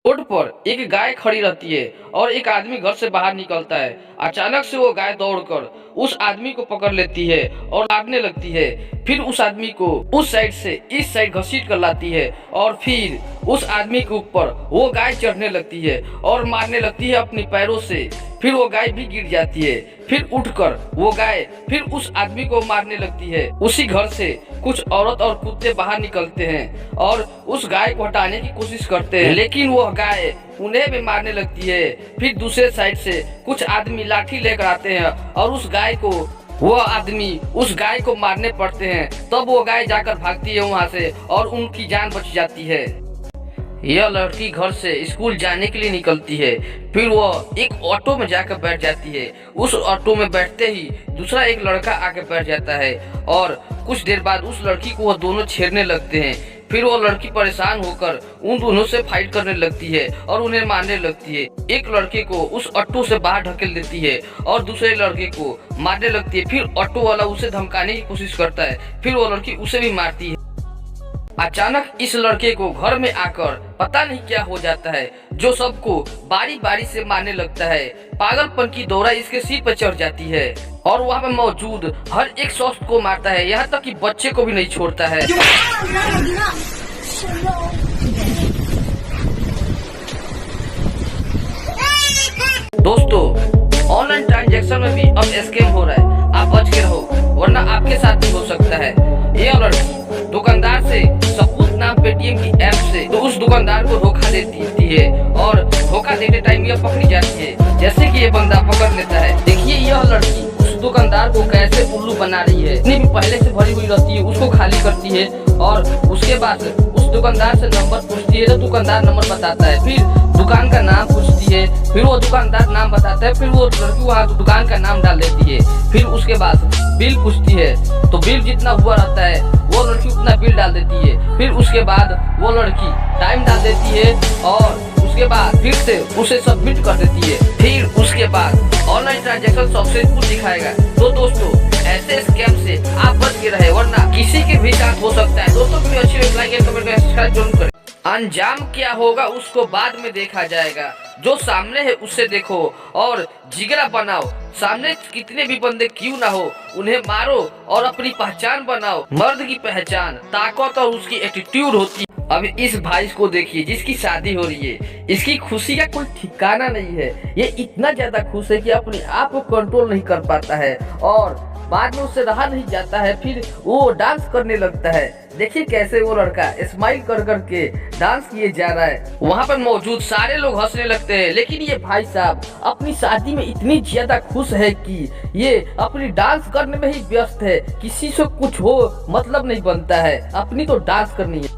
Road पर एक गाय खड़ी रहती है और एक आदमी घर से बाहर निकलता है। अचानक से वो गाय दौड़कर उस आदमी को पकड़ लेती है और मारने लगती है। फिर उस आदमी को उस साइड से इस साइड घसीट कर लाती है और फिर उस आदमी के ऊपर वो गाय चढ़ने लगती है और मारने लगती है अपने पैरों से। फिर वो गाय भी गिर जाती है। फिर उठकर वो गाय फिर उस आदमी को मारने लगती है। उसी घर से कुछ औरत और कुत्ते बाहर निकलते हैं और उस गाय को हटाने की कोशिश करते हैं, लेकिन वह गाय उन्हें भी मारने लगती है। फिर दूसरे साइड से कुछ आदमी लाठी लेकर आते हैं और वो आदमी उस गाय को मारने पड़ते हैं। तब वो गाय जाकर भागती है वहाँ से और उनकी जान बच जाती है। यह लड़की घर से स्कूल जाने के लिए निकलती है। फिर वह एक ऑटो में जाकर बैठ जाती है। उस ऑटो में बैठते ही दूसरा एक लड़का आकर बैठ जाता है और कुछ देर बाद उस लड़की को वह दोनों छेड़ने लगते हैं। फिर वो लड़की परेशान होकर उन दोनों से फाइट करने लगती है और उन्हें मारने लगती है। एक लड़के को उस ऑटो से बाहर ढकेल देती है और दूसरे लड़के को मारने लगती है। फिर ऑटो वाला उसे धमकाने की कोशिश करता है। फिर वो लड़की उसे भी मारती है। अचानक इस लड़के को घर में आकर पता नहीं क्या हो जाता है, जो सबको बारी बारी से मारने लगता है। पागलपन की दौरा इसके सिर पर चढ़ जाती है और वहाँ पे मौजूद हर एक शख्स को मारता है, यहाँ तक कि बच्चे को भी नहीं छोड़ता है। दोस्तों, ऑनलाइन ट्रांजैक्शन में भी अब स्कैम हो रहा है। आप बच के रहो वरना आपके साथ भी हो सकता है। यह लड़की दुकानदार से सपूत नाम पेटीएम की ऐप से तो उस दुकानदार को धोखा देती है और धोखा देते टाइम यह पकड़ी जाती है। जैसे कि ये बंदा पकड़ लेता है, देखिए यह लड़की उस दुकानदार को कैसे उल्लू बना रही है। इतनी भी पहले से भरी हुई रहती है, उसको खाली करती है और उसके बाद उस दुकानदार से नंबर पूछती है तो दुकानदार नंबर बताता है। फिर दुकान का नाम पूछती है, फिर वो दुकानदार नाम बताता है। फिर वो लड़की वहाँ दुकान का नाम डाल देती है। फिर उसके बाद बिल पूछती है तो बिल जितना हुआ रहता है वो लड़की उतना बिल डाल देती है। फिर उसके बाद वो लड़की टाइम डाल देती है और उसके बाद फिर से उसे सबमिट कर देती है। फिर उसके बाद ऑनलाइन ट्रांजैक्शन सक्सेसफुल दिखाएगा। तो दोस्तों, ऐसे स्कैम से आप बच के रहे वरना किसी के भी साथ हो सकता है। दोस्तों, वीडियो अच्छी लगी लाइक कमेंट करें, सब्सक्राइब जरूर करें। अंजाम क्या होगा उसको बाद में देखा जाएगा, जो सामने है उससे देखो और जिगरा बनाओ। सामने कितने भी बंदे क्यों ना हो, उन्हें मारो और अपनी पहचान बनाओ। मर्द की पहचान ताकत और उसकी एटीट्यूड होती है। अब इस भाई को देखिए जिसकी शादी हो रही है, इसकी खुशी का कोई ठिकाना नहीं है। ये इतना ज्यादा खुश है कि अपने आप को कंट्रोल नहीं कर पाता है और बाद में उससे रहा नहीं जाता है। फिर वो डांस करने लगता है। देखिए कैसे वो लड़का स्माइल कर कर के डांस किए जा रहा है। वहाँ पर मौजूद सारे लोग हंसने लगते हैं, लेकिन ये भाई साहब अपनी शादी में इतनी ज्यादा खुश है कि ये अपनी डांस करने में ही व्यस्त है। किसी से कुछ हो मतलब नहीं बनता है, अपनी तो डांस करनी है।